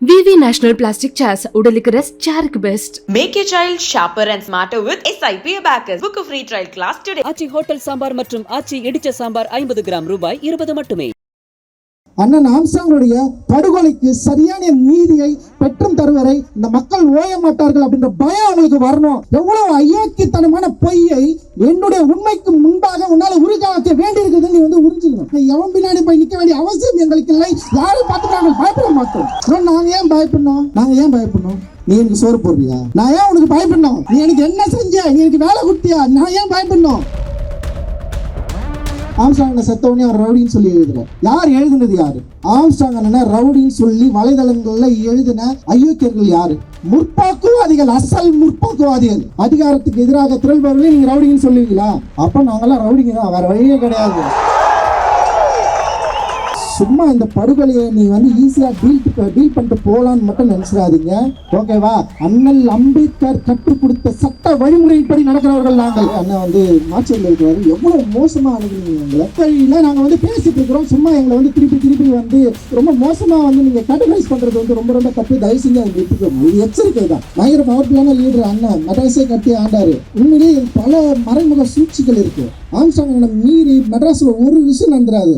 VV National Plastic Chairs உடலுக்கு rest சேருக்கு best. Make your child sharper and smarter with SIP Abacus. Book a free trial class today. Aachi hotel sambar மற்றும் ஆச்சி இடிச்ச sambar 50 gram ரூபாய் 20 மட்டுமே. அண்ணன் ஆம்ஸ்ட்ராங்குடைய படுகொலைக்கு சரியான நீதியை பெற்றும் தருவரை இந்த மக்கள் ஓய மாட்டார்கள் அப்படின்ற பயம் அவங்களுக்கு வரணும். எவ்வளவு அயோக்கியத்தனமான பொய்யை என்னுடைய உண்மைக்கு முன்பாக உன்னால உருவாக்க வேண்டி இருக்குதுன்னு நீ வந்து உறிஞ்சிக்கணும். எவன் பின்னாடி போய் நிற்க வேண்டிய அவசியம் எங்களுக்கு இல்லை. யாரும் பார்த்து நாங்கள் பயப்பட மாட்டோம். நாங்க ஏன் பயப்படணும்? நீ எனக்கு சோறு போடுறியா? நான் ஏன் உனக்கு பயப்படணும்? நீ எனக்கு என்ன செஞ்ச? நீ எனக்கு வேலை கொடுத்தியா? நான் ஏன் பயப்படணும்? ஆம்ஸ்ட்ராங் செத்தவனே அவர் ரவுடின்னு சொல்லி எழுதுற யார்? எழுதுனது யாரு? ஆம்ஸ்ட்ராங் ரவுடின்னு சொல்லி வலைதளங்கள்ல எழுதின அயோக்கியர்கள் யாரு? முற்போக்குவாதிகள், அசல் முற்போக்குவாதிகள். அதிகாரத்துக்கு எதிராக திரள்பவர்களே நீங்க ரவுடின்னு சொல்லுவீங்களா? அப்ப நாங்கெல்லாம் ரவுடிங்க தான், வேற வழியே கிடையாது. சும்மா இந்த படுகொலையை நீ வந்து ஈஸியா டீல் பண்ணிட்டு போலான்னு மட்டும் நினைச்சிடாதீங்க, ஓகேவா? அண்ணல் அம்பேத்கர் கற்றுக் கொடுத்த சட்ட வழிமுறைப்படி நடக்கிறவர்கள் நாங்கள். அண்ணன் வந்து மாற்றத்தில் இருக்கிறாரு. எவ்வளவு மோசமா அணுகுறீங்க எங்களை. நாங்க வந்து பேசிட்டு இருக்கிறோம், சும்மா எங்களை வந்து திருப்பி வந்து ரொம்ப மோசமா வந்து நீங்க கேட்டகரைஸ் பண்றது வந்து ரொம்ப தப்பு. தயவு செஞ்சு அதை எடுத்துக்கோங்க. இது எச்சரிக்கை தான். பயங்கர பவர்ஃபுல்லான லீடர் அண்ணன் மெட்ராஸே கட்டி ஆண்டாரு. உண்மையிலேயே பல மறைமுக சூழ்ச்சிகள் இருக்கு. ஆம்ஸ்ட்ராங் மீறி மெட்ராஸ்ல ஒரு விஷயம் நடந்துராது.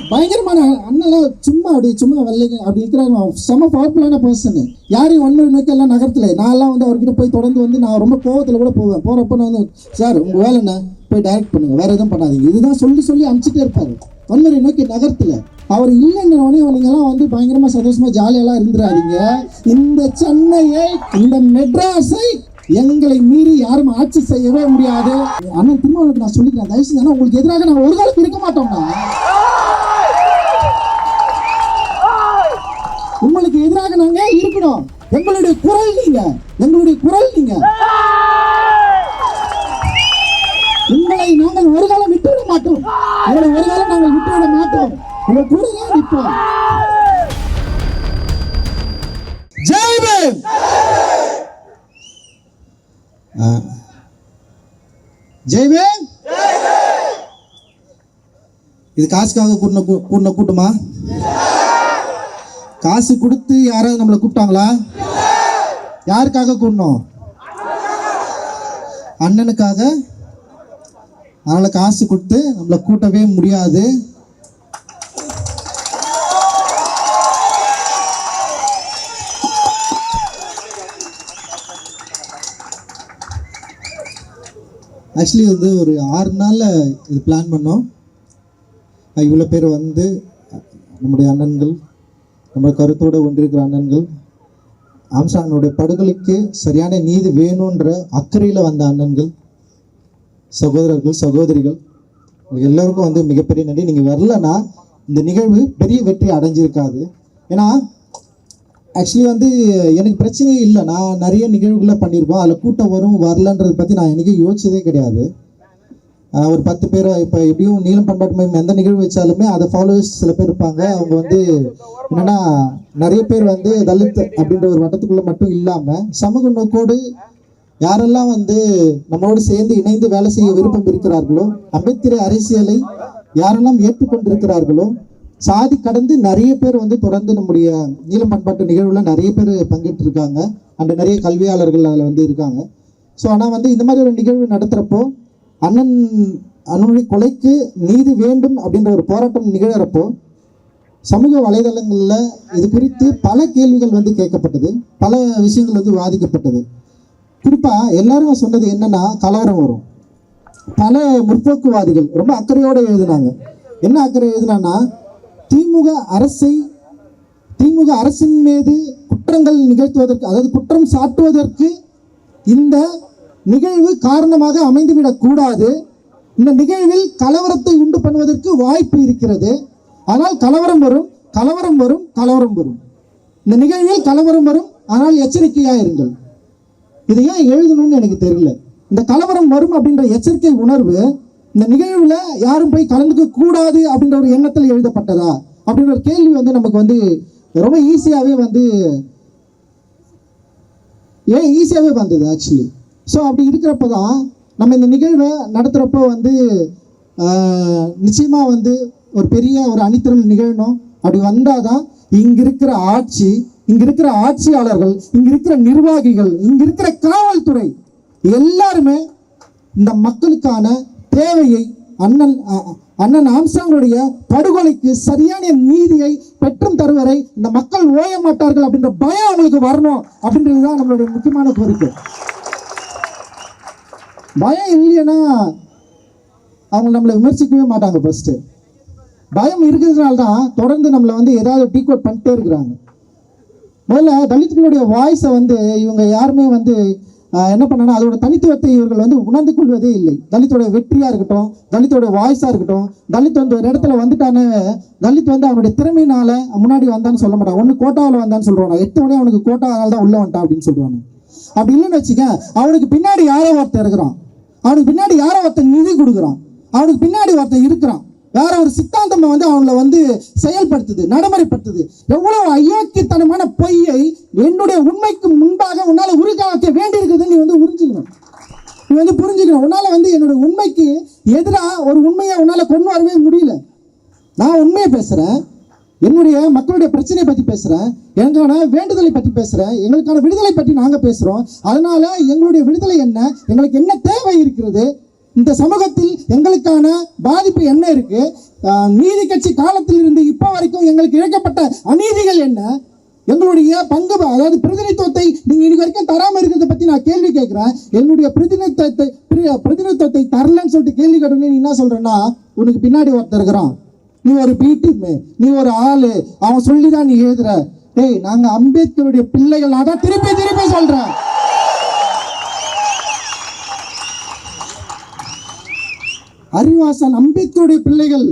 பயங்கரமான அண்ணெல்லாம் சும்மா வரலைங்க அப்படி இருக்கிறாங்க. செம பவர்ஃபுல்லான பர்சன். யாரையும் ஒன்மொழி நோக்கி எல்லாம் நகரத்துல நான்லாம் வந்து அவர்கிட்ட போய் தொடர்ந்து வந்து நான் ரொம்ப கோவத்தில் கூட போவேன். போறப்ப நான் வந்து சார் உங்க வேலை என்ன, போய் டைரக்ட் பண்ணுங்க, வேற எதுவும் பண்ணாதீங்க, இதுதான் சொல்லி அனுப்பிச்சிட்டே இருப்பாரு வன்முறை நோக்கி நகரத்துல. அவர் இல்லைன்னொடனே நீங்கெல்லாம் வந்து பயங்கரமா சந்தோஷமா ஜாலியெல்லாம் இருந்துடாதீங்க. இந்த சென்னையை, இந்த மெட்ராஸை எங்களை மீறி யாரும் ஆட்சி செய்யவே முடியாது. அண்ணன் திருமாவளவுக்கு நான் சொல்லிக்கிறேன், தயவு செஞ்சு உங்களுக்கு எதிராக நாங்கள் ஒரு காலம் இருக்க மாட்டோம்னா. உங்களுக்கு எதிராக நாங்க இருக்கணும். எங்களுடைய குரல் நீங்க. உங்களை நாங்கள் ஒரு காலம் விட்டுவிட மாட்டோம். உங்கள் கூட தான் நிற்போம். ஜெய் பீம். ஜெய் பீம். இது காசுக்காக கூட்டின கூட்டமா? காசு கொடுத்து யாராவது நம்மளை கூப்பிட்டாங்களா? யாருக்காக கூடணும்? அண்ணனுக்காக. அதனால காசு கொடுத்து நம்மளை கூட்டவே முடியாது. ஆக்சுவலி வந்து ஒரு 6 நாளில் இது பிளான் பண்ணோம். இவ்வளோ பேர் வந்து நம்முடைய அண்ணன்கள், நம்ம கருத்தோடு ஒன்றிருக்கிற அண்ணன்கள், ஆம்ஸ்ட்ராங்குடைய படுகொலைக்கு சரியான நீதி வேணுன்ற அக்கறையில் வந்த அண்ணன்கள், சகோதரர்கள், சகோதரிகள், எல்லோருக்கும் வந்து மிகப்பெரிய நன்றி. நீங்கள் வரலன்னா இந்த நிகழ்வு பெரிய வெற்றி அடைஞ்சிருக்காது. ஏன்னா ஆக்சுவலி வந்து எனக்கு பிரச்சனையே இல்லை. நான் நிறைய நிகழ்வுகளை பண்ணியிருக்கோம். அதில் கூட்டம் வரும் வரலன்றதை பற்றி நான் என்றைக்கும் யோசிச்சதே கிடையாது. ஒரு 10 பேர் இப்போ எப்படியும் நீலம் பண்பாட்டு மையம் எந்த நிகழ்வு வச்சாலுமே அதை ஃபாலோவர்ஸ் சில பேர் இருப்பாங்க. அவங்க வந்து என்னென்னா நிறைய பேர் வந்து தலித் அப்படின்ற ஒரு வட்டத்துக்குள்ளே மட்டும் இல்லாமல் சமூக நோக்கோடு யாரெல்லாம் வந்து நம்மளோடு சேர்ந்து இணைந்து வேலை செய்ய விருப்பம் இருக்கிறார்களோ, அம்பேத்கர் அரசியலை யாரெல்லாம் ஏற்றுக்கொண்டிருக்கிறார்களோ, சாதி கடந்து நிறைய பேர் வந்து தொடர்ந்து நம்முடைய நீலம் பண்பாட்டு நிகழ்வில் நிறைய பேர் பங்கேற்று இருக்காங்க. அந்த நிறைய கல்வியாளர்கள் அதில் வந்து இருக்காங்க. ஸோ ஆனால் வந்து இந்த மாதிரி ஒரு நிகழ்வு நடத்துகிறப்போ அண்ணனுடைய கொலைக்கு நீதி வேண்டும் அப்படின்ற ஒரு போராட்டம் நிகழறப்போ சமூக வலைதளங்களில் இது குறித்து பல கேள்விகள் வந்து கேட்கப்பட்டது, பல விஷயங்கள் வந்து வாதிக்கப்பட்டது. குறிப்பாக எல்லாரும் சொன்னது என்னன்னா கலவரம் வரும். பல முற்போக்குவாதிகள் ரொம்ப அக்கறையோடு எழுதினாங்க. என்ன அக்கறை எழுதினான்னா திமுக அரசின் மீது குற்றங்கள் நிகழ்த்துவதற்கு, அதாவது குற்றம் சாட்டுவதற்கு இந்த நிகழ்வு காரணமாக அமைந்துவிடக் கூடாது. இந்த நிகழ்வில் கலவரத்தை உண்டு பண்ணுவதற்கு வாய்ப்பு இருக்கிறது. ஆனால் கலவரம் வரும். இந்த நிகழ்வில் கலவரம் வரும், ஆனால் எச்சரிக்கையாக இருங்கள். இதை ஏன் எழுதணும்னு எனக்கு தெரியல. இந்த கலவரம் வரும் அப்படின்ற எச்சரிக்கை உணர்வு இந்த நிகழ்வுல யாரும் போய் கலந்துக்க கூடாது அப்படின்ற ஒரு எண்ணத்தில் எழுதப்பட்டதா அப்படின்ற ஒரு கேள்வி வந்து நமக்கு வந்து ரொம்ப ஈஸியாகவே வந்தது ஆக்சுவலி. ஸோ அப்படி இருக்கிறப்ப தான் நம்ம இந்த நிகழ்வை நடத்துகிறப்போ வந்து நிச்சயமாக வந்து ஒரு பெரிய ஒரு அணித்திரள் நிகழணும். அப்படி வந்தால் தான் இங்கே இருக்கிற ஆட்சி இங்க இருக்கிற ஆட்சியாளர்கள், இங்க இருக்கிற நிர்வாகிகள், இங்க இருக்கிற காவல்துறை எல்லாருமே இந்த மக்களுக்கான தேவையை அண்ணன் ஆம்ஸ்ட்ராங்குடைய படுகொலைக்கு சரியான நீதியை பெற்றும் தருவரை இந்த மக்கள் ஓய மாட்டார்கள் அப்படின்ற பயம் அவங்களுக்கு வரணும் அப்படின்றதுதான் நம்மளுடைய முக்கியமான கோரிக்கை. பயம் இல்லைன்னா அவங்க நம்மளை விமர்சிக்கவே மாட்டாங்க. ஃபர்ஸ்ட் பயம் இருக்கிறதுனால தான் தொடர்ந்து நம்மளை வந்து ஏதாவது டீகோட் பண்ணிட்டே இருக்கிறாங்க. முதல்ல தலித்துகளுடைய வாய்ஸை வந்து இவங்க யாருமே வந்து என்ன பண்ணனா அதோட தனித்துவத்தை இவர்கள் வந்து உணர்ந்து கொள்வதே இல்லை. தலித்தோட வெற்றியா இருக்கட்டும், தலித்தோட வாய்ஸா இருக்கட்டும், தலித் வந்து ஒரு இடத்துல வந்துட்டானே, தலித் வந்து அவனுடைய திறமையினால முன்னாடி வந்தான்னு சொல்ல மாட்டான். ஒன்று கோட்டாவில் வந்தான்னு சொல்றான், 8 மணி அவனுக்கு கோட்டாவால் தான் உள்ள வந்துட்டான் அப்படின்னு சொல்றாங்க. அப்படி இல்லைன்னு வச்சுக்க, அவனுக்கு பின்னாடி யாரோ ஒருத்தர் இருக்கிறான், அவனுக்கு பின்னாடி யாரோ ஒருத்தர் நிதி கொடுக்குறான், அவனுக்கு பின்னாடி ஒருத்தர் இருக்கிறான், வேற ஒரு சித்தாந்தம் வந்து அவங்கள வந்து செயல்படுத்துது, நடைமுறைப்படுத்துது. எவ்வளவு அயோக்கியத்தனமான பொய்யை என்னுடைய உண்மைக்கு முன்பாக உன்னால உருவாக்க வேண்டி இருக்குதுன்னு நீ வந்து புரிஞ்சுக்கணும். உன்னால வந்து என்னுடைய உண்மைக்கு எதிராக ஒரு உண்மையை உன்னால கொண்டு வரவே முடியல. நான் உண்மையை பேசுறேன், என்னுடைய மக்களுடைய பிரச்சனையை பத்தி பேசுறேன், எங்களுக்கான வேண்டுதலை பத்தி பேசுறேன், எங்களுக்கான விடுதலை பற்றி நாங்க பேசுறோம். அதனால எங்களுடைய விடுதலை என்ன, எங்களுக்கு என்ன தேவை இருக்கிறது, இந்த சமூகத்தில் எங்களுக்கான பாதிப்பு என்ன இருக்கு, நீதி கட்சி காலத்தில் இருந்து இப்போ வரைக்கும் எங்களுக்கு இழைக்கப்பட்ட அநீதிகள் என்ன, எங்களுடைய பங்கு அதாவது பிரதிநிதித்துவத்தை நீங்க இன்னைக்கு வரைக்கும் தராம இருக்கிறத பத்தி நான் கேள்வி கேட்கிறேன். என்னுடைய பிரதிநிதித்துவத்தை தரலன்னு சொல்லிட்டு கேள்வி கேட்டோன்னு நீ என்ன சொல்றேன்னா, உனக்கு பின்னாடி ஒருத்தர் இருக்கிறான், நீ ஒரு பிடிஎம், நீ ஒரு ஆளு, அவன் சொல்லிதான் நீ எழுதுற. டேய், நாங்க அம்பேத்கருடைய பிள்ளைகள். நான் தான் திருப்பி சொல்றேன், அறிவாசன் அம்பேத்கருடைய பிள்ளைகள்,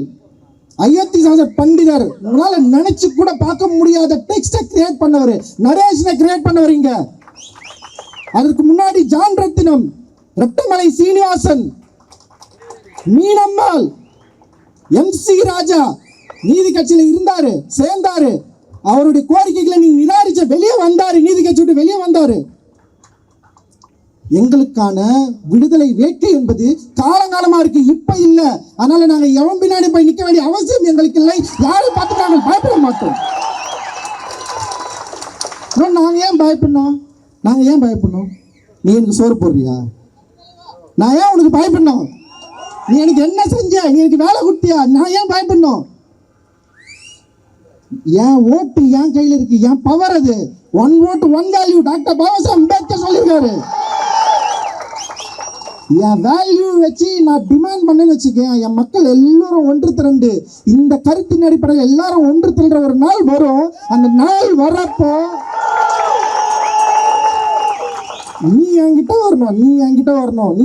அயோத்திதாசர் பண்டிதர். உங்களால நினைச்சு கூட பார்க்க முடியாத டெக்ஸ்டை கிரியேட் பண்ணவர், நரேஷனை கிரியேட் பண்ணவர் இங்க. அதற்கு முன்னாடி ஜான் ரத்தினம், ரெட்டமலை சீனிவாசன், மீனம்மாள், MC ராஜா நீதி கட்சியில இருந்தாரு, சேர்ந்தாரு, அவருடைய கோரிக்கைகளை நீ நிராகரிச்ச வெளியே வந்தாரு, நீதி கட்சி விட்டு வெளியே வந்தாரு. எங்களுக்கான விடுதலை வேட்கை என்பது காலங்காலமா இருக்கு, இப்ப இல்ல. அதனால நாங்க எவன் பின்னாடி போய் நிக்க வேண்டிய அவசியம் எங்களுக்கு இல்லை. யாரும் பார்த்து நாங்கள் பயப்பட மாட்டோம். நாங்க ஏன் பயப்படணும்? நீ எனக்கு சோறு போடுறியா? நான் ஏன் உனக்கு பயப்படணும்? நீ எனக்கு என்ன செஞ்ச? நீ எனக்கு வேலை கொடுத்தியா? நான் ஏன் பயப்படணும்? என் ஓட்டு என் கையில இருக்கு, என் பவர் அது. 1 vote 1 value. Doctor Babasaheb Ambedkar சொல்லியிருக்காரு. என் வேல்யூ வச்சு நான் டிமாண்ட் பண்ணேன்னு வச்சுக்கேன், என் மக்கள் எல்லாரும் ஒன்று திரண்டு இந்த கருத்தின் அடிப்படையில் எல்லாரும் ஒன்று திரண்ட ஒரு நாள் வரும். அந்த நாள் வரப்போ நீ என்கிட்ட வரணும், நீ எங்ககிட்ட வரணும், நீ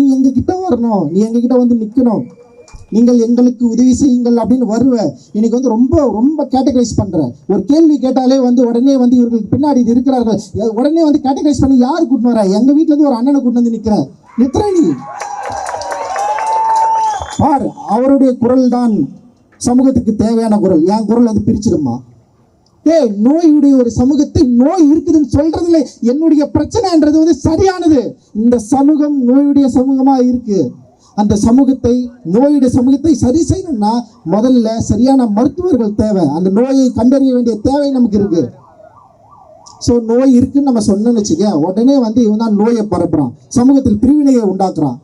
எங்ககிட்ட வந்து நிக்கணும். நீங்கள் எங்களுக்கு உதவி செய்யுங்கள் அப்படின்னு வருவ. இன்னைக்கு வந்து ரொம்ப ரொம்ப கேட்டகரைஸ் பண்ற. ஒரு கேள்வி கேட்டாலே வந்து உடனே வந்து இவர்களுக்கு பின்னாடி இது இருக்கிறார்கள், உடனே வந்து கேட்டகரைஸ் பண்ணி யாரு கூட்டின்னு வர? எங்க வீட்டுல இருந்து ஒரு அண்ணனை கூட்டு வந்து நிக்கிற நீ பாரு. அவருடைய குரல் தான் சமூகத்துக்கு தேவையான குரல். என் குரல் வந்து பிரிச்சிடுமா? நோயுடைய ஒரு சமூகத்தை நோய் இருக்குதுன்னு சொல்றதுல என்னுடைய பிரச்சனைன்றது வந்து சரியானது. இந்த சமூகம் நோயுடைய சமூகமா இருக்கு. அந்த சமூகத்தை, நோயுடைய சமூகத்தை சரி செய்யணும்னா முதல்ல சரியான மருத்துவர்கள் தேவை. அந்த நோயை கண்டறிய வேண்டிய தேவை நமக்கு இருக்கு. ஸோ நோய் இருக்குன்னு நம்ம சொன்னோன்னு வச்சுக்க, உடனே வந்து இவன் தான் நோயை பரப்புறான், சமூகத்தில் பிரிவினையை உண்டாக்குறான்.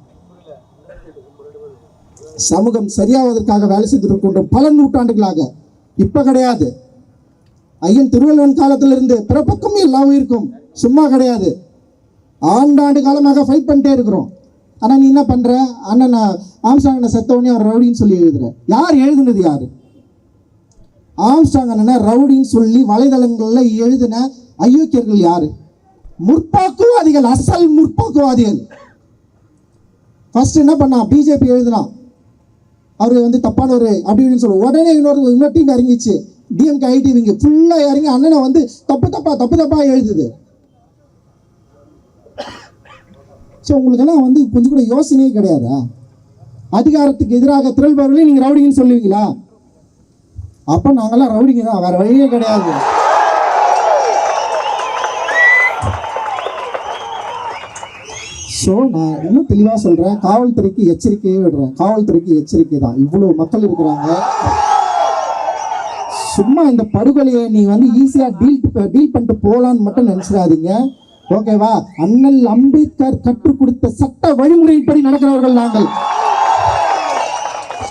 சமூகம் சரியாவதற்காக வேலை செய்திருக்கின்றோம் பல நூற்றாண்டுகளாக. இப்ப கிடையாது. ஐயன் திருவள்ளுவன் காலத்திலிருந்து பிறப்புக்கும் எல்லாம் இருக்கும், சும்மா கிடையாது. ஆண்டாண்டு காலமாக ஃபைட் பண்ணிட்டே இருக்கிறோம். ஆனா நீ என்ன பண்ற? அண்ணன் ஆம்ஸ்ட்ராங் செத்தவனே அவர் ரவுடின்னு சொல்லி எழுதுற. யார் எழுதுனது? யாரு? ஆம்ஸ்ட்ராங் அண்ணனை ரவுடின்னு சொல்லி வலைதளங்கள்ல எழுதின அயோக்கியர்கள் யாரு? முற்போக்குவாதிகள், அசல் முற்போக்குவாதிகள். ஃபர்ஸ்ட் என்ன பண்ணா? பிஜேபி எழுதுனான், அவரு வந்து தப்பானவர் அப்படின்னு சொல்லு. உடனே இன்னொரு டீம் இறங்கிச்சு, டிஎம்கே ஐடிவிங்க ஃபுல்லா இறங்கி அண்ணனை வந்து தப்பா எழுதுது. ஸோ உங்களுக்கெல்லாம் வந்து கொஞ்சம் கூட யோசனையே கிடையாதா? அதிகாரத்துக்கு எதிராக திரள்பவர்களே நீங்க ரவுடிங்கன்னு சொல்லுவீங்களா? அப்ப நாங்கெல்லாம் ரவுடிங்க தான், வேற வழியே கிடையாது. ஸோ நான் இன்னும் தெளிவாக சொல்கிறேன், காவல்துறைக்கு எச்சரிக்கையே விடுறேன். காவல்துறைக்கு எச்சரிக்கை தான். இவ்வளோ மக்கள் இருக்கிறாங்க. சும்மா இந்த படுகொலையை நீ வந்து ஈஸியா டீல் பண்ணிட்டு போலான்னு மட்டும் நினைச்சிடாதீங்க. ஓகேவா? அண்ணல் அம்பேத்கர் கற்றுக் கொடுத்த சட்ட வழிமுறைப்படி நடக்கிறவர்கள் நாங்கள்.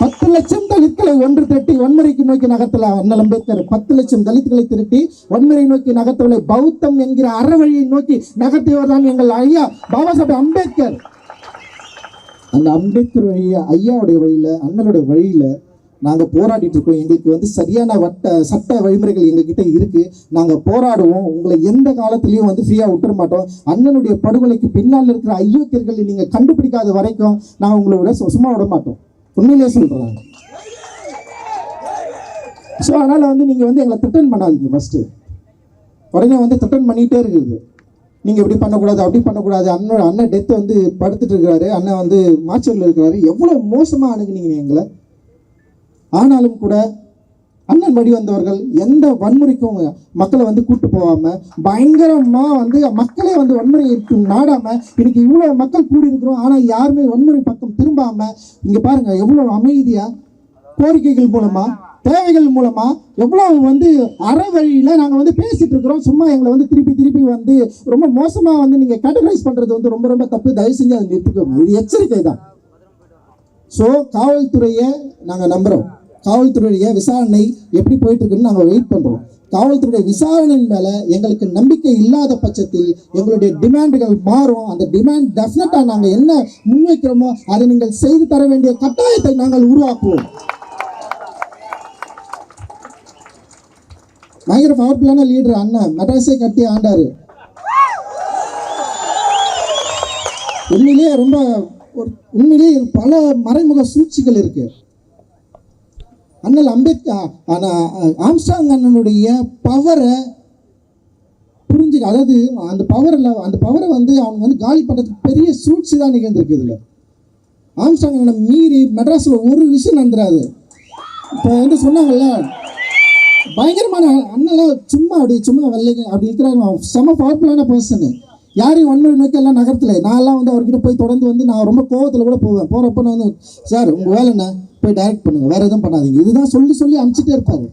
10 லட்சம் தலித்களை ஒன்று திரட்டி வன்முறைக்கு நோக்கி நகர்த்தல அண்ணல் அம்பேத்கர். 10 லட்சம் தலித்களை திரட்டி வன்முறை நோக்கி நகர்த்தவில்லை, பௌத்தம் என்கிற அறவழியை நோக்கி நகர்த்தியவர் தான் எங்கள் ஐயா பாபா சாஹேப் அம்பேத்கர். அந்த அம்பேத்கர் வழிய, ஐயாவுடைய வழியில, அண்ணனுடைய வழியில நாங்கள் போராடிட்டு இருக்கோம். எங்களுக்கு வந்து சரியான சட்ட வழிமுறைகள் எங்ககிட்ட இருக்கு. நாங்கள் போராடுவோம். உங்களை எந்த காலத்திலையும் வந்து ஃப்ரீயாக விட்டுற மாட்டோம். அண்ணனுடைய படுகொலைக்கு பின்னால் இருக்கிற ஐயோக்கியர்களை நீங்கள் கண்டுபிடிக்காத வரைக்கும் நாங்கள் உங்களை விட சும்மா விட மாட்டோம். உண்மையிலே சொல்கிறேன். ஸோ அதனால் வந்து நீங்கள் வந்து எங்களை த்ரெட்டன் பண்ணாதீங்க. ஃபஸ்ட்டு உடனே வந்து த்ரெட்டன் பண்ணிகிட்டே இருக்குது. நீங்கள் இப்படி பண்ணக்கூடாது, அப்படி பண்ணக்கூடாது. அண்ணன் டெத்து வந்து படுத்துட்டு இருக்கிறாரு, அண்ணன் வந்து மாச்சரில் இருக்கிறாரு. எவ்வளோ மோசமாக அணுகுனீங்க எங்களை. ஆனாலும் கூட அண்ணன் வழி வந்தவர்கள் எந்த வன்முறைக்கும் மக்களை வந்து கூட்டு போகாம பயங்கரமா வந்து மக்களே வந்து வன்முறையை நாடாம இன்னைக்கு இவ்வளவு மக்கள் கூடி இருக்கிறோம். ஆனா யாருமே வன்முறை பக்கம் திரும்பாம இங்க பாருங்க எவ்வளவு அமைதியா கோரிக்கைகள் மூலமா, தேவைகள் மூலமா எவ்வளவு வந்து அறவழியில நாங்க வந்து பேசிட்டு இருக்கிறோம். சும்மா எங்களை வந்து திருப்பி வந்து ரொம்ப மோசமா வந்து நீங்க கேட்டகரைஸ் பண்றது வந்து ரொம்ப ரொம்ப தப்பு. தயவு செஞ்சு அதை நிறுத்திக்கோங்க. இது எச்சரிக்கை தான். ஸோ காவல்துறையை நாங்கள் நம்புகிறோம். காவல்துறையுடைய விசாரணை எப்படி போயிட்டு இருக்குன்னு நாங்கள் வெயிட் பண்ணுறோம். காவல்துறையுடைய விசாரணையின் மேலே எங்களுக்கு நம்பிக்கை இல்லாத பட்சத்தில் எங்களுடைய டிமாண்டுகள் மாறும். அந்த டிமாண்ட் டெஃபினட்டாக நாங்கள் என்ன முன்வைக்கிறோமோ அதை நீங்கள் செய்து தர வேண்டிய கட்டாயத்தை நாங்கள் உருவாக்குவோம். பயங்கர பவர்ஃபுல்லான லீடர் அண்ணன், மெட்ராஸே கட்டி ஆண்டாரு. உண்மையிலேயே பல மறைமுக சூழ்ச்சிகள் இருக்கு. அண்ணல் அம்பேத்கர் ஆம்ஸ்ட்ராங் அண்ணனுடைய பவரை புரிஞ்சுக்க, அதாவது அந்த பவரை வந்து அவங்க வந்து காலி பண்ணுறதுக்கு பெரிய சூழ்ச்சி தான் நிகழ்ந்திருக்கு. இதில் ஆம்ஸ்ட்ராங் அண்ணனை மீறி மெட்ராஸில் ஒரு விஷயம் நடந்துடாது. இப்போ வந்து சொன்னாங்கல்ல, பயங்கரமான அண்ணெல்லாம் சும்மா வெள்ளைங்க அப்படி இருக்கிறாங்க. செம பவர்ஃபுல்லான பர்சனு. யாரையும் வன்முறை நோக்கி எல்லாம் நகரத்தில் நான்லாம் வந்து அவர்கிட்ட போய் தொடர்ந்து வந்து நான் ரொம்ப கோவத்தில் கூட போவேன். போகிறப்ப நான் வந்து, சார் உங்கள் வேலை என்ன, போய் டைரக்ட் பண்ணுங்கள், வேறு எதுவும் பண்ணாதீங்க, இதுதான் சொல்லி அனுப்பிச்சிட்டே இருப்பார்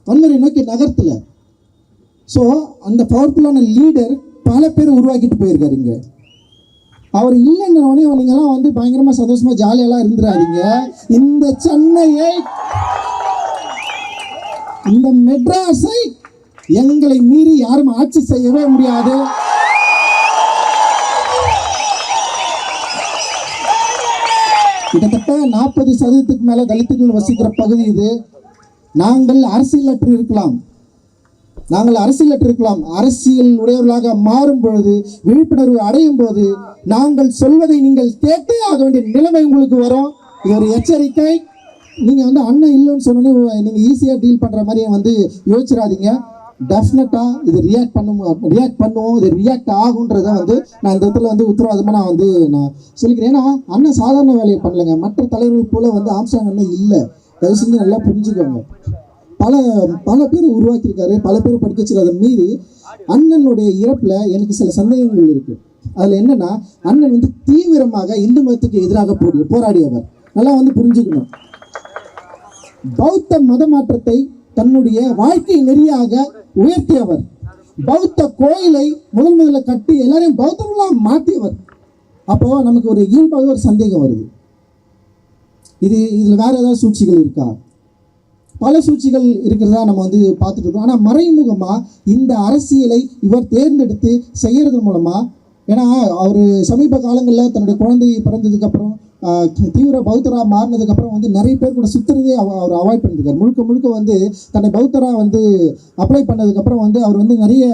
வன்முறை நோக்கி நகரத்தில். ஸோ அந்த பவர்ஃபுல்லான லீடர் பல பேர் உருவாக்கிட்டு போயிருக்காரு. இங்கே அவர் இல்லைன்னொடனே நீங்கள்லாம் வந்து பயங்கரமாக சந்தோஷமாக ஜாலியெல்லாம் இருந்துடாதீங்க. இந்த சென்னையை, இந்த மெட்ராஸை எங்களை மீறி யாரும் ஆட்சி செய்யவே முடியாது. கிட்டத்தட்ட 40% மேல தலித்துகள் வசிக்கிற பகுதி இது. நாங்கள் அரசியலற்று இருக்கலாம், அரசியல் உடையவர்களாக மாறும் பொழுது, விழிப்புணர்வு அடையும் போது நாங்கள் சொல்வதை நீங்கள் கேட்டே ஆக வேண்டிய நிலைமை உங்களுக்கு வரும். இது ஒரு எச்சரிக்கை. நீங்கள் வந்து அண்ணன் இல்லைன்னு சொன்னோன்னே நீங்கள் ஈஸியாக டீல் பண்ணுற மாதிரி வந்து யோசிச்சிடாதீங்க. டெஃபினட்டாக இது ரியாக்ட் பண்ணுவோம், இது ரியாக்ட் ஆகுன்றத வந்து நான் இந்த இடத்துல வந்து உத்தரவாதமாக நான் சொல்லிக்கிறேன். ஏன்னா அண்ணன் சாதாரண வேலையை பண்ணலைங்க. மற்ற தலைவர்கள் போல வந்து ஆம்ஸ்ட்ராங் அண்ணன் இல்லை. தயவு செஞ்சு நல்லா புரிஞ்சுக்கோங்க. பல பேர் உருவாக்கியிருக்காரு, பல பேர் படிக்க வச்சிருக்காரு. அதை மீறி அண்ணனுடைய இறப்பில் எனக்கு சில சந்தேகங்கள் இருக்குது. அதில் என்னென்னா, அண்ணன் வந்து தீவிரமாக இந்து மதத்துக்கு எதிராக போராடியவர். நல்லா வந்து புரிஞ்சுக்கணும். பௌத்த மத மாற்றத்தை தன்னுடைய வாழ்க்கை நெறியாக உயர்த்தியவர். பௌத்த கோயிலை முதல்ல கட்டி எல்லாரையும் பௌத்தர்களாக மாற்றியவர். அப்போ நமக்கு ஒரு இயல்பாக ஒரு சந்தேகம் வருது, இதில் வேற ஏதாவது சூழ்ச்சிகள் இருக்கா? பல சூழ்ச்சிகள் இருக்கிறதா நம்ம வந்து பார்த்துட்டு இருக்கோம். ஆனால் மறைமுகமாக இந்த அரசியலை இவர் தேர்ந்தெடுத்து செய்யறது மூலமா, ஏன்னா அவர் சமீப காலங்களில் தன்னுடைய குழந்தை பிறந்ததுக்கப்புறம் தீவிர பௌத்தராக மாறினதுக்கப்புறம் வந்து நிறைய பேர் கூட சுற்றுறதே அவர் அவாய்ட் பண்ணியிருக்காரு. முழுக்க வந்து தன்னை பௌத்தராக வந்து அப்ளை பண்ணதுக்கப்புறம் வந்து அவர் வந்து நிறைய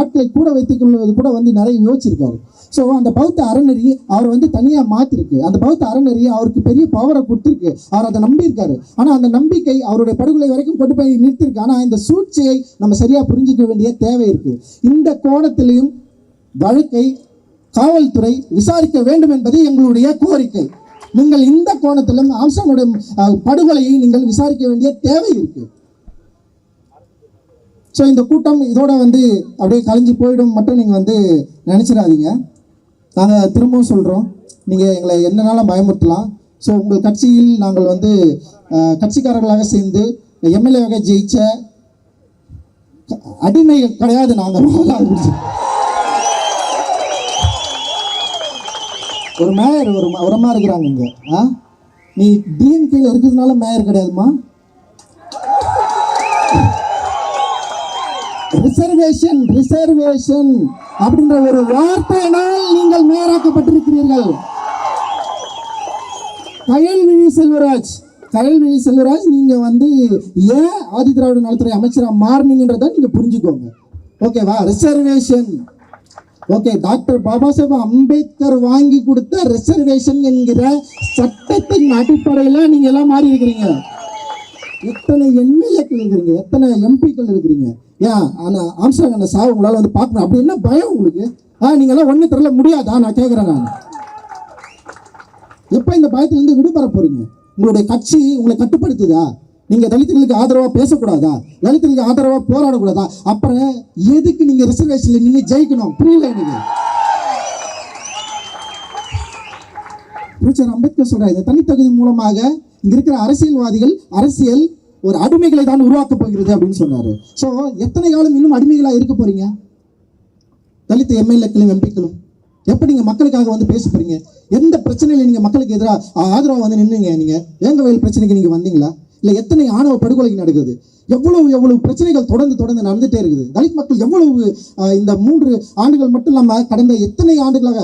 ஆட்களை கூட வைத்துக்கொள்வது கூட வந்து நிறைய யோசிச்சிருக்காரு. ஸோ அந்த பௌத்த அறநெறி அவர் வந்து தனியாக மாற்றிருக்கு. அந்த பௌத்த அறநெறி அவருக்கு பெரிய பவரை கொடுத்துருக்கு. அவர் அதை நம்பியிருக்காரு. ஆனால் அந்த நம்பிக்கை அவருடைய படுகொலை வரைக்கும் கொண்டு போய் நிறுத்திருக்கு. ஆனால் இந்த சூழ்ச்சியை நம்ம சரியாக புரிஞ்சிக்க வேண்டிய தேவை இருக்குது. இந்த கோணத்திலையும் வழக்கை காவல்துறை விசாரிக்க வேண்டும் என்பது எங்களுடைய கோரிக்கை. நீங்கள் இந்த கோணத்திலும் ஆம்ஸ்ட்ராங்குடைய படுகொலையை நீங்கள் விசாரிக்க வேண்டிய தேவை இருக்கு. ஸோ இந்த கூட்டம் இதோட வந்து அப்படியே கலைஞ்சு போயிடும் மட்டும் நீங்கள் வந்து நினைச்சிடாதீங்க. நாங்கள் திரும்பவும் சொல்கிறோம், நீங்கள் எங்களை என்னன்னாலும் பயமுறுத்தலாம். ஸோ உங்கள் கட்சியில் நாங்கள் வந்து கட்சிக்காரர்களாக சேர்ந்து எம்எல்ஏவாக ஜெயிச்ச அடிமைகள் கிடையாது நாங்கள். ஒரு மேயர் ஒரு அம்மா இருக்கிறாங்க இங்கே. நீ டிஎம்கேல இருக்கிறதுனால மேயர் கிடையாதுமா. ரிசர்வேஷன் ரிசர்வேஷன் அப்படின்ற ஒரு வார்த்தையினால் நீங்கள் மேயராக்கப்பட்டிருக்கிறீர்கள். கயல்விழி செல்வராஜ் நீங்க வந்து ஏன் ஆதி திராவிட நலத்துறை அமைச்சராக மாறினீங்கன்றத நீங்க புரிஞ்சுக்கோங்க. ஓகேவா? Reservation. Okay, doctor Baba Saheb Ambedkar வாங்கி கொடுத்த ரிசர்வேஷன் என்கிற சட்டத்தின் அடிப்படையில் நீங்க எல்லாம் மாறி இருக்கிறீங்க. எத்தனை எம்எல்ஏக்கள் இருக்கிறீங்க, எத்தனை எம்பிக்கள் இருக்கிறீங்க. ஏன் ஆம்ஸ்ட்ராங் அந்த சாவு உங்களால் வந்து பார்க்கணும் அப்படி என்ன பயம் உங்களுக்கு? நீங்களாம் ஒன்றும் தெரியல முடியாதா? நான் கேட்குறேன். நான் எப்போ இந்த பயத்திலிருந்து விடுபட போறீங்க? உங்களுடைய கட்சி உங்களை கட்டுப்படுத்துதா? நீங்க தலித்துகளுக்கு ஆதரவா பேசக்கூடாதா? தலித்துகளுக்கு ஆதரவா போராடக்கூடாதா? அப்புறம் எதுக்கு நீங்க ரிசர்வேஷன்ல நின்று ஜெயிக்கணும்? புரியல எனக்கு. அம்பேத்கர் சொல்றாரு, இந்த தனித்தகுதி மூலமாக இங்க இருக்கிற அரசியல்வாதிகள் அரசியல் ஒரு அடிமைகளை தான் உருவாக்க போகிறது அப்படின்னு சொன்னாரு. ஸோ எத்தனை காலம் இன்னும் அடிமைகளா இருக்க போறீங்க? தலித் எம்எல்ஏக்களும் எம்பிக்களும் எப்ப நீங்க மக்களுக்காக வந்து பேச போறீங்க? எந்த பிரச்சனையில நீங்க மக்களுக்கு எதிராக ஆதரவா வந்து நின்னுங்க? நீங்க வேங்க வயல் பிரச்சனைக்கு நீங்க வந்தீங்களா? இல்ல எத்தனை ஆணவ படுகொலைக்கு நடக்குது? எவ்வளவு பிரச்சனைகள் தொடர்ந்து நடந்துட்டே இருக்குது. தலித் மக்கள் எவ்வளவு இந்த 3 ஆண்டுகள் மட்டும் இல்லாம கடந்த எத்தனை ஆண்டுகளாக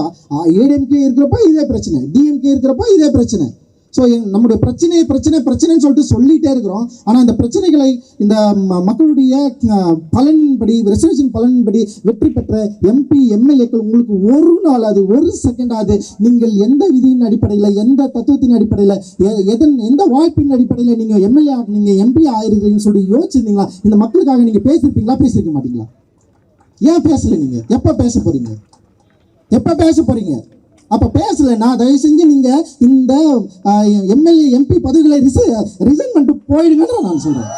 ஏடிஎம்கே இருக்கிறப்ப இதே பிரச்சனை, டிஎம்கே இருக்கிறப்ப இதே பிரச்சனை. ஸோ நம்முடைய பிரச்சனைன்னு சொல்லிட்டே இருக்கிறோம். ஆனால் இந்த பிரச்சனைகளை இந்த மக்களுடைய பலன்படி, ரிசர்வேஷன் பலன்படி வெற்றி பெற்ற எம்பி எம்எல்ஏக்கள் உங்களுக்கு ஒரு நாள் அது ஒரு செகண்டாவது நீங்கள் எந்த விதியின் அடிப்படையில், எந்த தத்துவத்தின் அடிப்படையில், எந்த வாய்ப்பின் அடிப்படையில் நீங்கள் எம்எல்ஏ நீங்கள் எம்பி ஆயிருக்கிறீங்கன்னு சொல்லி யோசிச்சிருந்தீங்களா? இந்த மக்களுக்காக நீங்கள் பேசியிருக்க மாட்டீங்களா? ஏன் பேசல? நீங்கள் எப்போ பேச போறீங்க? அப்ப பேசலன்னா தயவு செஞ்சு நீங்க இந்த எம்எல்ஏ எம்பி பதவிகளை ரிசைன் பண்ணிட்டு போயிடுங்கன்னு நான் சொல்றேன்.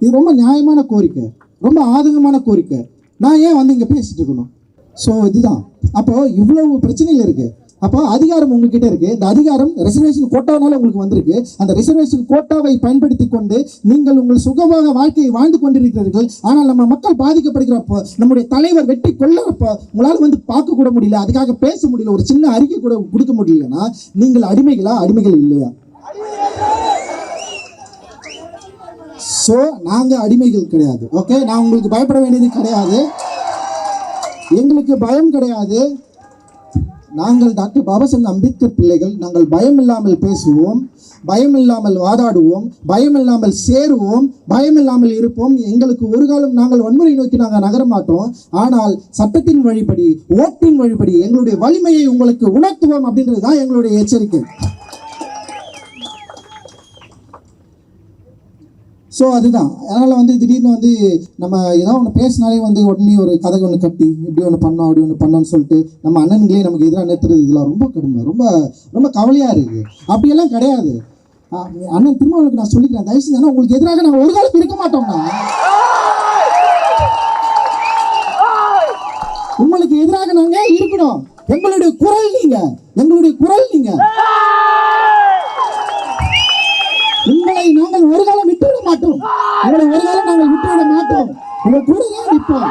இது ரொம்ப நியாயமான கோரிக்கை, ரொம்ப ஆதங்கமான கோரிக்கை. நான் ஏன் வந்து இங்க பேசிட்டு இருக்கணும்? ஸோ இதுதான். அப்போ இவ்வளவு பிரச்சனைகள் இருக்கு. அப்போ அதிகாரம் உங்ககிட்ட இருக்கு. இந்த அதிகாரம் ரிசர்வேஷன் கோட்டானால உங்களுக்கு வந்திருக்கு. அந்த ரிசர்வேஷன் கோட்டாவை பயன்படுத்தி கொண்டு நீங்கள் உங்கள் சுகமாக வாழ்க்கையை வாழ்ந்து கொண்டிருக்கிறீர்கள். ஆனால் நம்ம மக்கள் பாதிக்கப்படுகிறப்போ, நம்முடைய தலைவர் வெட்டி கொள்ளறப்போ உங்களால் வந்து பார்க்க கூட முடியல, அதுக்காக பேச முடியல, ஒரு சின்ன அறிக்கை கூட கொடுக்க முடியலன்னா நீங்கள் அடிமைகள் இல்லையா? ஸோ நாங்கள் அடிமைகள் கிடையாது. ஓகே, நான் உங்களுக்கு பயப்பட வேண்டியது கிடையாது, எங்களுக்கு பயம் கிடையாது. நாங்கள் டாக்டர் பாபா சாஹேப் அம்பேத்கர் பிள்ளைகள். நாங்கள் பயம் இல்லாமல் பேசுவோம், பயம் இல்லாமல் வாதாடுவோம், பயம் இல்லாமல் சேருவோம், பயம் இல்லாமல் இருப்போம். எங்களுக்கு ஒரு காலம் நாங்கள் வன்முறை நோக்கி நாங்கள் நகர மாட்டோம். ஆனால் சட்டத்தின் வழிபடி, ஓட்டின் வழிபடி எங்களுடைய வலிமையை உங்களுக்கு உணர்த்துவோம் அப்படின்றது தான் எங்களுடைய எச்சரிக்கை. ஸோ அதுதான். அதனால் வந்து திடீர்னு வந்து நம்ம ஏதாவது ஒன்று பேசினாலே வந்து உடனே ஒரு கதை ஒன்று கட்டி இப்படி ஒன்று பண்ணோம் அப்படி ஒன்று பண்ணோன்னு சொல்லிட்டு நம்ம அண்ணன்களே நமக்கு எதிராக நிறுத்துறது இதெல்லாம் ரொம்ப கடுமை, ரொம்ப ரொம்ப கவலையாக இருக்குது. அப்படியெல்லாம் கிடையாது. அண்ணன் திருமாவளவுக்கு நான் சொல்லிக்கிறேன், தயவு செஞ்சு உங்களுக்கு எதிராக நாங்கள் ஒரு காலம் இருக்க மாட்டோம்னா. உங்களுக்கு எதிராக நாங்கள் இருக்கணும். எங்களுடைய குரல் நீங்க. உங்களை நாங்கள் ஒரு காலம் விட்டுவிட மாட்டோம். உங்க கூட தான் நிற்போம்.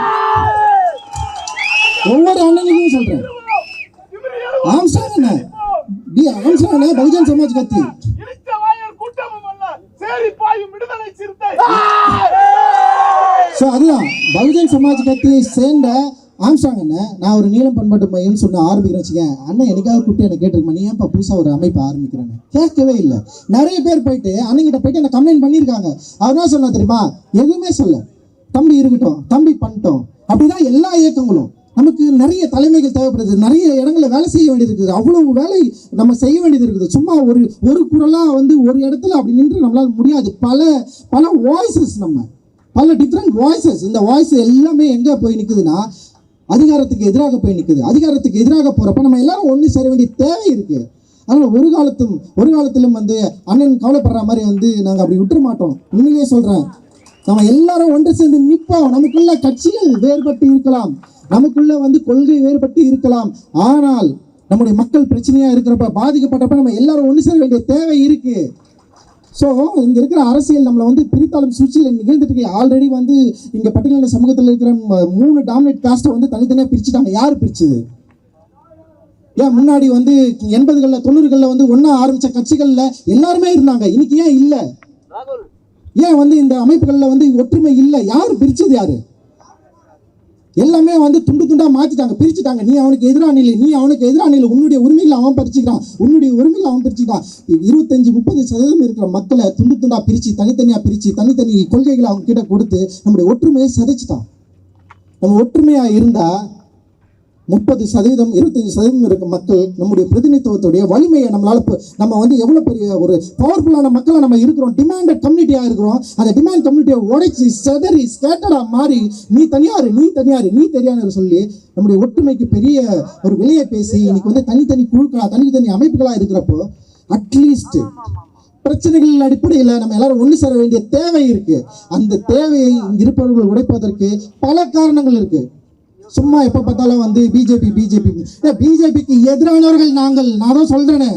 ஒவ்வொரு அண்ணனையும் சொல்றேன். ஆம்ஸ்ட்ராங் பகுஜன் சமாஜ் கட்சி அதுதான் பகுஜன் சமாஜ் கட்சியை சேர்ந்த ஆம்ஸ்ட்ராங் அண்ணன். நான் ஒரு நீளம் பண்பாட்டு மையம்னு சொன்ன ஆரம்பிக்கிறேன் வச்சுக்கேன். அண்ணன் எனக்காவது கூப்பிட்டு எனக்கு கேட்டிருக்கேன், நீ ஏன்ப்பா புதுசாக ஒரு அமைப்பு ஆரம்பிக்கிறேன்னு. கேட்கவே இல்லை. நிறைய பேர் போயிட்டு அண்ணங்கிட்ட போயிட்டு என்ன கம்ப்ளைண்ட் பண்ணியிருக்காங்க. அவர் என்ன சொன்னா தெரியுமா? எதுவுமே சொல்ல, தம்பி இருக்கட்டும், தம்பி பண்ணிட்டோம். அப்படிதான் எல்லா இயக்கங்களும். நமக்கு நிறைய தலைமைகள் தேவைப்படுது, நிறைய இடங்களில் வேலை செய்ய வேண்டியது இருக்குது, அவ்வளவு வேலை நம்ம செய்ய வேண்டியது இருக்குது. சும்மா ஒரு குரலாக வந்து ஒரு இடத்துல அப்படி நின்று நம்மளால் முடியாது. பல வாய்ஸஸ், பல டிஃப்ரெண்ட் வாய்ஸஸ். இந்த வாய்ஸ் எல்லாமே எங்கே போய் நிற்குதுன்னா அதிகாரத்துக்கு எதிராக போய் நிற்குது. அதிகாரத்துக்கு எதிராக போகிறப்ப நம்ம எல்லாரும் ஒன்று சேர வேண்டிய தேவை இருக்குது. அதனால் ஒரு காலத்திலும் வந்து அண்ணன் கவலைப்படுற மாதிரி வந்து நாங்கள் அப்படி விட்டுற மாட்டோம். உண்மையிலேயே சொல்கிறேன், நம்ம எல்லாரும் ஒன்று சேர்ந்து நிற்போம். நமக்குள்ள கட்சிகள் வேறுபட்டு இருக்கலாம், நமக்குள்ள வந்து கொள்கை வேறுபட்டு இருக்கலாம், ஆனால் நம்முடைய மக்கள் பிரச்சனையா இருக்கிறப்ப, பாதிக்கப்பட்டப்ப நம்ம எல்லாரும் ஒன்று சேர வேண்டிய தேவை இருக்கு. ஸோ இங்கே இருக்கிற அரசியல் நம்மளை வந்து பிரித்தாளும் சூழ்ச்சியில் நிகழ்ந்துட்டு இருக்கு. ஆல்ரெடி வந்து இங்கே பட்டியலின சமூகத்தில் இருக்கிற 3 டாமினேட் காஸ்ட்டை வந்து தனித்தனியாக பிரிச்சுட்டாங்க. யார் பிரிச்சுது? ஏன் முன்னாடி வந்து 80களில் 90களில் வந்து ஒன்றா ஆரம்பித்த கட்சிகளில் எல்லாருமே இருந்தாங்க, இன்னைக்கு ஏன் இல்லை? ஏன் வந்து இந்த அமைப்புகளில் வந்து ஒற்றுமை இல்லை? யார் பிரிச்சது? யாரு? எல்லாமே வந்து துண்டு துண்டா மாத்திட்டாங்க, பிரிச்சுட்டாங்க. நீ அவனுக்கு எதிரானில்லை, நீ அவனுக்கு எதிரானில்லை. உன்னுடைய உரிமைகளை அவன் பறிச்சுக்கிறான், உன்னுடைய உரிமைகளை அவன் பறிச்சுக்கிறான். 25-30% இருக்கிற மக்களை துண்டு துண்டா பிரிச்சு, தனித்தனியா பிரிச்சு, தனித்தனி கொள்கைகளை அவங்க கிட்ட கொடுத்து நம்முடைய ஒற்றுமையை சிதைச்சிட்டான். நம்ம ஒற்றுமையா இருந்தா 30%, 25% இருக்க மக்கள் நம்முடைய பிரதிநிதித்துவத்துடைய வலிமையை நம்மளால நம்ம வந்து எவ்வளவு பெரிய ஒரு பவர்ஃபுல்லான மக்களை நம்ம இருக்கிறோம், டிமாண்டட் கம்யூனிட்டியா இருக்கிறோம். அந்த டிமாண்ட் கம்யூனிட்டியை உடைச்சி செதறி ஸ்கேட்டரா மாறி நீ தனியாரு நீ தனியாரு நீ தெரியாரு சொல்லி நம்முடைய ஒற்றுமைக்கு பெரிய ஒரு விலையை பேசி இன்னைக்கு வந்து தனித்தனி குழுக்களா தனித்தனி அமைப்புகளா இருக்கிறப்போ அட்லீஸ்ட் பிரச்சனைகள் அடிப்படையில் நம்ம எல்லாரும் ஒன்று சேர வேண்டிய தேவை இருக்கு. அந்த தேவையை இருப்பவர்கள் உடைப்பதற்கு பல காரணங்கள் இருக்கு. சும்மா எப்ப பார்த்தாலும் வந்து பிஜேபிக்கு எதிரானவர்கள் நாங்கள். நான் தான் சொல்றேனே,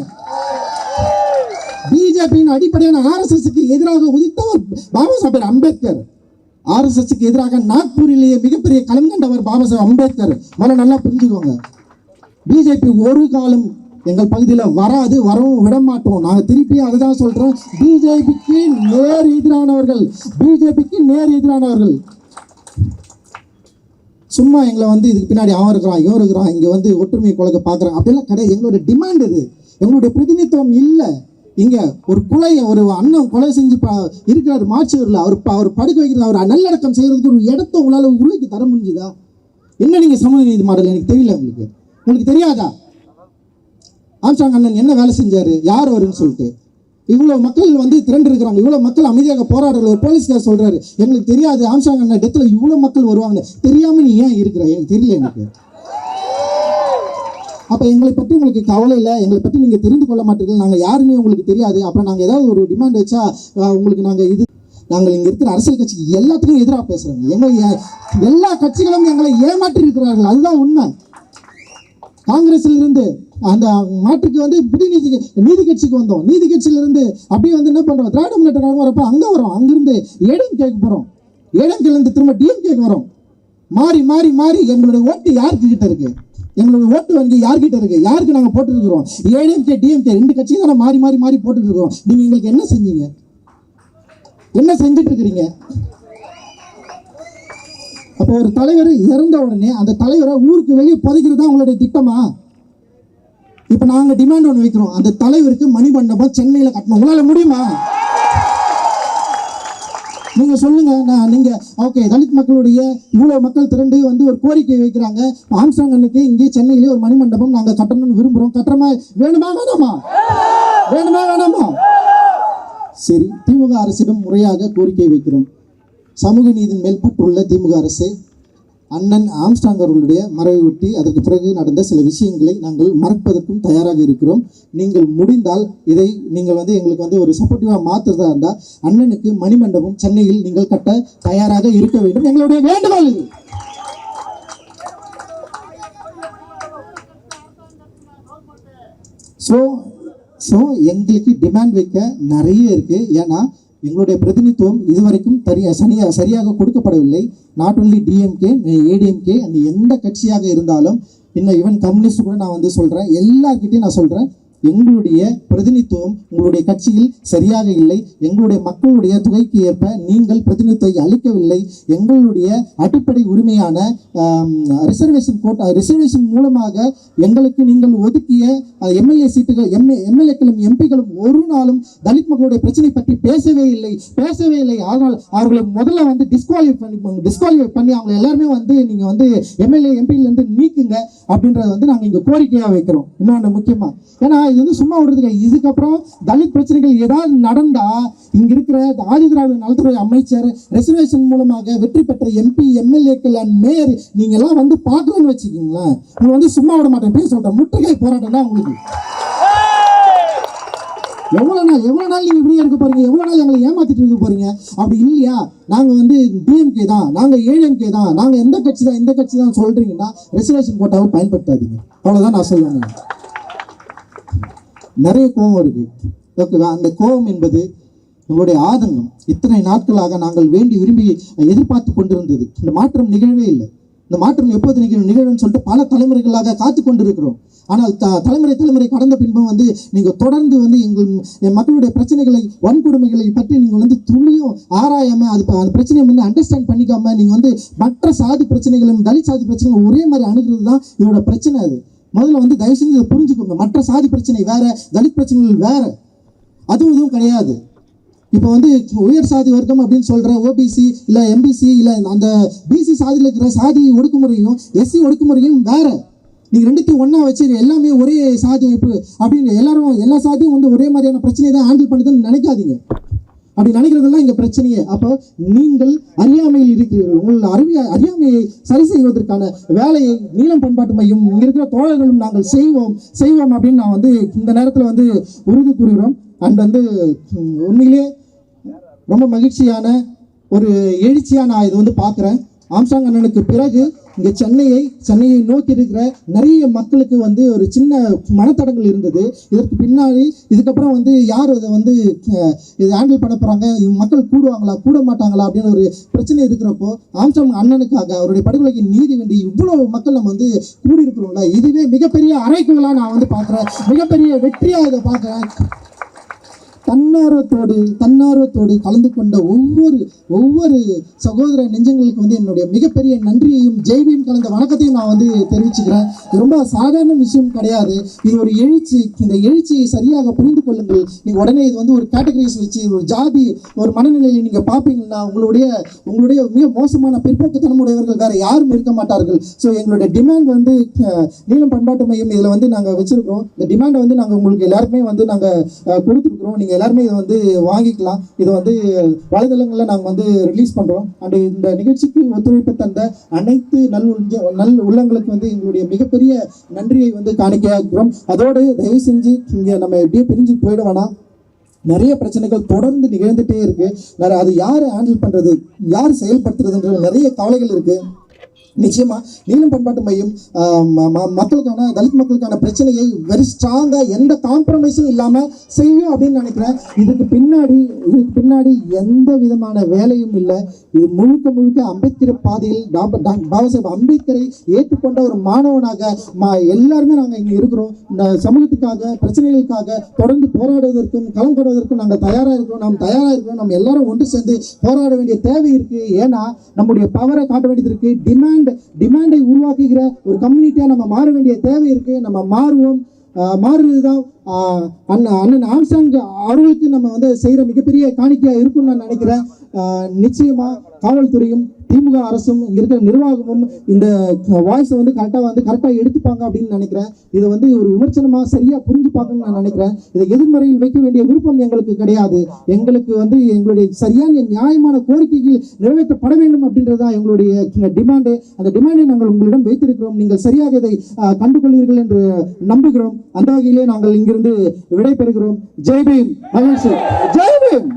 பிஜேபியின் அடிப்படையான RSSக்கு எதிராக உதித்தவர் பாபா சாஹேப் அம்பேத்கர். RSSக்கு எதிராக நாக்பூரிலேயே மிகப்பெரிய களம் கண்டவர் பாபா சாஹேப் அம்பேத்கர். முதல்ல நல்லா புரிஞ்சுக்கோங்க. பிஜேபி ஒரு காலம் எங்கள் பகுதியில் வராது, வரவும் விட மாட்டோம். நாங்கள் திருப்பி அதுதான் சொல்றோம், பிஜேபிக்கு நேர் எதிரானவர்கள், பிஜேபிக்கு நேர் எதிரானவர்கள். சும்மா எங்களை வந்து இதுக்கு பின்னாடி அவன் இருக்கிறான் இவன் இருக்கிறான் இங்கே வந்து ஒற்றுமையை குலைக்க பார்க்குறான் அப்படிலாம் கிடையாது. எங்களுடைய டிமாண்ட் இது, எங்களுடைய பிரதிநிதித்துவம் இல்லை. இங்கே ஒரு ஒரு அண்ணன் கொலை செஞ்சு இருக்கிறார் மாச்சூரில், அவர் படுக்க வைக்கிறார், அவர் நல்லடக்கம் செய்கிறதுக்கு ஒரு இடத்த உங்களால் உருவாக்கி தர முடிஞ்சுதா? என்ன நீங்கள் சமூக நீதி மாடல் எனக்கு தெரியல. உங்களுக்கு தெரியாதா? ஆம்ஸ்ட்ராங் அண்ணன் என்ன வேலை செஞ்சார், யார் வருன்னு சொல்லிட்டு இவ்வளோ மக்கள் வந்து திரண்டு இருக்கிறாங்க, இவ்வளோ மக்கள் அமைதியாக போராடுற ஒரு போலீஸ்கார் சொல்கிறாரு எங்களுக்கு தெரியாது ஆம்ஸ்ட்ராங் அண்ணன் டெத்தில் இவ்வளோ மக்கள் வருவாங்க, தெரியாமல் நீ ஏன் இருக்கிற? எனக்கு தெரியல. எனக்கு அப்போ எங்களை பற்றி உங்களுக்கு கவலை இல்லை, எங்களை பற்றி நீங்கள் தெரிந்து கொள்ள மாட்டீர்கள், நாங்கள் யாருன்னு உங்களுக்கு தெரியாது. அப்புறம் நாங்கள் ஏதாவது ஒரு டிமாண்ட் வச்சா உங்களுக்கு நாங்கள் இங்கே இருக்கிற அரசியல் கட்சிக்கு எல்லாத்துக்கும் எதிராக பேசுகிறோங்க. எல்லா கட்சிகளும் எங்களை ஏமாற்றி இருக்கிறார்கள், அதுதான் உண்மை. காங்கிரஸில் இருந்து அந்த மாற்றுக்கு வந்து புதிய நீதி கட்சிக்கு வந்தோம், நீதி கட்சியிலிருந்து அப்படியே வந்து என்ன பண்ணுறோம், திராவிட முன்னேற்ற கழகம் வரப்போ அங்கே வரோம், அங்கிருந்து ஏடிஎம்கேக்கு போகிறோம், ஏடிஎம்கேலேருந்து திரும்ப டிஎம்கேக்கு வரோம். மாறி மாறி மாறி எங்களுடைய ஓட்டு யாருக்கு கிட்ட இருக்கு, எங்களுடைய ஓட்டு வங்கி யார்கிட்ட இருக்கு, யாருக்கு நாங்கள் போட்டுருக்கிறோம்? ஏடிஎம்கே டிஎம்கே 2 கட்சியும் தானே மாறி மாறி மாறி போட்டுட்டு இருக்கிறோம். நீங்கள் எங்களுக்கு என்ன செஞ்சீங்க, என்ன செஞ்சுட்டு இருக்கிறீங்க? அப்போ ஒரு தலைவர் இறந்த உடனே அந்த தலைவரை ஊருக்கு வெளியே புதைக்கிறது தான் உங்களுடைய திட்டமா? இப்போ நாங்கள் டிமாண்ட் ஒன்று வைக்கிறோம், அந்த தலைவருக்கு மணிமண்டபம் சென்னையில் கட்டணும். உங்களால் முடியுமா? நீங்கள் சொல்லுங்க. நீங்கள் ஓகே, தலித் மக்களுடைய இவ்வளோ மக்கள் திரண்டு வந்து ஒரு கோரிக்கை வைக்கிறாங்க, ஆம்ஸ்ட்ராங் அண்ணனுக்கு இங்கே சென்னையிலே ஒரு மணிமண்டபம் நாங்கள் கட்டணும்னு விரும்புகிறோம். கட்டுறமா வேணுமா வேணாமா? வேணுமா வேணாமா? சரி, திமுக அரசிடம் முறையாக கோரிக்கை வைக்கிறோம். சமூக நீதியின் மேல் பற்றுள்ள திமுக அரசு அண்ணன் ஆம்ஸ்ட்ராங் அவர்களுடைய மறைவை ஒட்டி அதற்கு பிறகு நடந்த சில விஷயங்களை நாங்கள் மறப்பதற்கும் தயாராக இருக்கிறோம். நீங்கள் முடிந்தால் இதை நீங்கள் வந்து எங்களுக்கு வந்து ஒரு சப்போர்ட்டிவாக மாற்றுறதா இருந்தால் அண்ணனுக்கு மணிமண்டபம் சென்னையில் நீங்கள் கட்ட தயாராக இருக்க வேண்டும், எங்களுடைய வேண்டுகோள் இது. ஸோ எங்களுக்கு டிமாண்ட் வைக்க நிறைய இருக்குது. ஏன்னா எங்களுடைய பிரதிநிதித்துவம் இதுவரைக்கும் சரியாக கொடுக்கப்படவில்லை. நாட் ஒன்லி டிஎம்கே, ஏடிஎம்கே, அந்த எந்த கட்சியாக இருந்தாலும், இன்னும் ஈவன் கம்யூனிஸ்ட் கூட நான் வந்து சொல்கிறேன், எல்லார்கிட்டையும் நான் சொல்கிறேன், எங்களுடைய பிரதிநிதித்துவம் உங்களுடைய கட்சியில் சரியாக இல்லை. எங்களுடைய மக்களுடைய தொகைக்கு ஏற்ப நீங்கள் பிரதிநிதித்துவத்தை அளிக்கவில்லை. எங்களுடைய அடிப்படை உரிமையான ரிசர்வேஷன் மூலமாக எங்களுக்கு நீங்கள் ஒதுக்கிய எம்எல்ஏ சீட்டுகள், எம்எல்ஏக்களும் எம்பிக்களும் ஒரு நாளும் தலித் மக்களுடைய பிரச்சனை பற்றி பேசவே இல்லை. ஆனால் அவர்களை முதல்ல வந்து டிஸ்குவாலிஃபை பண்ணி அவங்க எல்லாருமே வந்து நீங்கள் வந்து எம்எல்ஏ எம்பியிலேருந்து நீக்குங்க அப்படின்றத வந்து நாங்கள் இங்கே கோரிக்கையாக வைக்கிறோம். இன்னொன்று முக்கியமாக, ஏன்னா இது வந்து சும்மா விடுறதுக்கு, இதுக்கப்புறம் தலித் பிரச்சனைகள் ஏதாவது நடந்தா இங்க இருக்கிற ஆதிதிராவிட நலத்துறை அமைச்சர், ரிசர்வேஷன் மூலமாக வெற்றி பெற்ற எம்பி, எம்எல்ஏக்கள் அண்ட் மேயர் நீங்க எல்லாம் வந்து பாக்கணும்னு வச்சுக்கீங்களேன், உங்களை வந்து சும்மா விட மாட்டேன். பேச சொல்றேன், முற்றுகை போராட்டம் தான் உங்களுக்கு. எவ்வளவு நாள் நீங்க இப்படியே இருக்க போறீங்க? எவ்வளவு நாள் எங்களை ஏமாத்திட்டு இருக்க போறீங்க? அப்படி இல்லையா, நாங்க வந்து டிஎம்கே தான், நாங்க ஏடிஎம்கே தான், நாங்க எந்த கட்சி தான் சொல்றீங்கன்னா ரிசர்வேஷன் கோட்டாவை பயன்படுத்தாதீங்க. அவ்வளவுதான் நான் சொல்லுவேன். நிறைய கோபம் இருக்குது. ஓகேவா? அந்த கோபம் என்பது நம்மளுடைய ஆதங்கம். இத்தனை நாட்களாக நாங்கள் வேண்டி விரும்பி எதிர்பார்த்து கொண்டிருந்தது. இந்த மாற்றம் நிகழவே இல்லை. இந்த மாற்றம் எப்போது நிகழும்னு சொல்லிட்டு பல தலைமுறைகளாக காத்து கொண்டிருக்கிறோம். ஆனால் தலைமுறை கடந்த பின்பும் நீங்கள் தொடர்ந்து என் மக்களுடைய பிரச்சனைகளை, வன்கொடுமைகளை பற்றி நீங்கள் துளியும் ஆராயாமல் அந்த பிரச்சனையை அண்டர்ஸ்டாண்ட் பண்ணிக்காம நீங்கள் மற்ற சாதி பிரச்சனைகளும் தலித் சாதி பிரச்சனைகளும் ஒரே மாதிரி அணுகிறது தான் இதோட பிரச்சனை. அது முதல்ல தயவு செஞ்சு இதை புரிஞ்சுக்கோங்க. மற்ற சாதி பிரச்சனை வேற, தலித் பிரச்சனைகள் வேற, அதுவும் இதுவும் கிடையாது. இப்போ உயர் சாதி வர்க்கம் அப்படின்னு சொல்கிற ஓபிசி இல்லை எம்பிசி இல்லை அந்த பிசி சாதியில் இருக்கிற சாதி ஒடுக்குமுறையும் எஸ்சி ஒடுக்குமுறையும் வேற. நீங்கள் ரெண்டுத்தையும் ஒன்றா வச்சு எல்லாமே ஒரே சாதி அமைப்பு அப்படின்னு எல்லா சாதியும் ஒரே மாதிரியான பிரச்சனையை தான் ஹேண்டில் பண்ணுதுன்னு நினைக்காதீங்க. அப்படி நினைக்கிறதெல்லாம் இங்கே பிரச்சனையே. அப்போ நீங்கள் அறியாமையில் இருக்கிறீர்கள். உங்கள் அறியாமையை சரி செய்வதற்கான வேலையை நீலம் பண்பாட்டு மையம் இங்கே இருக்கிற தோழர்களும் நாங்கள் செய்வோம் அப்படின்னு நான் இந்த நேரத்தில் உறுதி கூறுகிறோம். அண்ட் உண்மையிலே ரொம்ப மகிழ்ச்சியான ஒரு எழுச்சியாக நான் இது பார்க்குறேன். ஆம்ஸ்ட்ராங் அண்ணனுக்கு பிறகு இங்கே சென்னையை நோக்கி இருக்கிற நிறைய மக்களுக்கு ஒரு சின்ன மனத்தடங்கள் இருந்தது. இதற்கு பின்னாடி இதுக்கப்புறம் யார் அதை இது ஹேண்டில் பண்ண போகிறாங்க, மக்கள் கூடுவாங்களா கூட மாட்டாங்களா அப்படின்னு ஒரு பிரச்சனை இருக்கிறப்போ ஆம்ஸ்ட்ராங் அண்ணனுக்காக அவருடைய படுகொலைக்கு நீதி வேண்டி இவ்வளோ மக்கள் நம்ம கூடியிருக்கிறோம்ல, இதுவே மிகப்பெரிய அறைகூவலாக நான் பார்க்குறேன். மிகப்பெரிய வெற்றியாக இதை பார்க்குறேன். தன்னார்வத்தோடு கலந்து கொண்ட ஒவ்வொரு சகோதர நெஞ்சங்களுக்கு என்னுடைய மிகப்பெரிய நன்றியையும் ஜெய்பையும் கலந்த வணக்கத்தையும் நான் தெரிவிச்சுக்கிறேன். இது ரொம்ப சாதாரண விஷயம் கிடையாது. இது ஒரு எழுச்சி. இந்த எழுச்சியை சரியாக புரிந்து கொள்ளுங்கள். நீங்கள் உடனே இது ஒரு கேட்டகரிஸ் வச்சு ஒரு ஜாதி ஒரு மனநிலையை நீங்கள் பார்ப்பீங்கன்னா உங்களுடைய மிக மோசமான பிற்போக்குத்தனமுடையவர்கள் வேற யாரும் இருக்க மாட்டார்கள். ஸோ எங்களுடைய டிமாண்ட் நீலம் பண்பாட்டு மையம் இதில் நாங்கள் வச்சிருக்கிறோம். இந்த டிமாண்டை நாங்கள் உங்களுக்கு எல்லாருக்குமே நாங்கள் கொடுத்துருக்குறோம். நீங்கள் எல்லாருமே இதை வாங்கிக்கலாம். இதை வலைதளங்களில் நாங்கள் ரிலீஸ் பண்ணுறோம். அண்ட் இந்த நிகழ்ச்சிக்கு ஒத்துழைப்பு தந்த அனைத்து நல் உள்ளங்களுக்கு எங்களுடைய மிகப்பெரிய நன்றியை காணிக்கையாகிறோம். அதோடு தயவு செஞ்சு இங்கே நம்ம எப்படியே பிரிஞ்சு போயிட வேணாம். நிறைய பிரச்சனைகள் தொடர்ந்து நிகழ்ந்துட்டே இருக்கு. அது யார் ஹேண்டில் பண்ணுறது, யார் செயல்படுத்துறதுன்ற நிறைய கவலைகள் இருக்குது. நிச்சயமா நீலம் பண்பாட்டு மையம் மக்களுக்கான தலித் மக்களுக்கான பிரச்சனையை வெரி ஸ்ட்ராங்கா எந்த காம்ப்ரமைஸும் இல்லாம செய்யும் அப்படின்னு நினைக்கிறேன். இதுக்கு பின்னாடி எந்த விதமான வேலையும் இல்லை. இது முழுக்க அம்பேத்கர் பாதையில் பாபா சாஹேப் அம்பேத்கரை ஏற்றுக்கொண்ட ஒரு மாணவனாக எல்லாருமே நாங்கள் இங்கே இருக்கிறோம். இந்த சமூகத்துக்காக பிரச்சனைகளுக்காக தொடர்ந்து போராடுவதற்கும் களம் கொடுவதற்கும் நாங்கள் தயாராக இருக்கிறோம். நம்ம எல்லாரும் ஒன்று சேர்ந்து போராட வேண்டிய தேவை இருக்கு. ஏன்னா நம்முடைய பவரை காட்ட வேண்டியது இருக்கு. டிமாண்டை உருவாக்குகிற ஒரு கம்யூனிட்டியாக நம்ம மாற வேண்டிய தேவை இருக்கு. நம்ம மாறுவோம். மாறுறதுதான் அண்ணன் ஆம்ஸ்ட்ராங் அவர்களுக்கு நம்ம செய்கிற மிகப்பெரிய காணிக்கையாக இருக்கும்னு நான் நினைக்கிறேன். நிச்சயமா காவல்துறையும் திமுக அரசும் இங்கே இருக்கிற நிர்வாகமும் இந்த வாய்ஸை கரெக்டாக எடுத்துப்பாங்க அப்படின்னு நினைக்கிறேன். இதை ஒரு விமர்சனமாக சரியாக புரிஞ்சுப்பாங்கன்னு நான் நினைக்கிறேன். இதை எதிர்மறையில் வைக்க வேண்டிய விருப்பம் எங்களுக்கு கிடையாது. எங்களுக்கு எங்களுடைய சரியான நியாயமான கோரிக்கைகள் நிறைவேற்றப்பட வேண்டும் அப்படின்றதான் எங்களுடைய டிமாண்டு. அந்த டிமாண்டை நாங்கள் உங்களிடம் வைத்திருக்கிறோம். நீங்கள் சரியாக இதை கண்டுகொள்வீர்கள் என்று நம்புகிறோம். அந்த வகையிலே நாங்கள் இங்கிருந்து விடைபெறுகிறோம். ஜெய் பீம். மகிழ்ச்சி. Jai Bhim.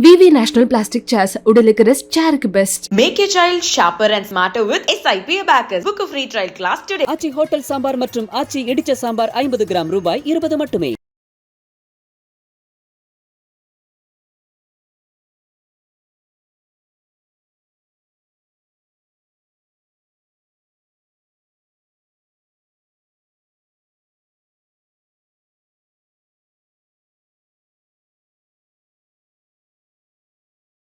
VV National Plastic Chairs. உடலுக்கு ரெஸ்ட், சேருக்கு best. Make your child sharper and smarter with SIP Abacus. Book a free trial class today. Aachi hotel sambar மற்றும் ஆச்சி இடிச்ச சாம்பார் 50 கிராம் ரூபாய் 20 மட்டுமே.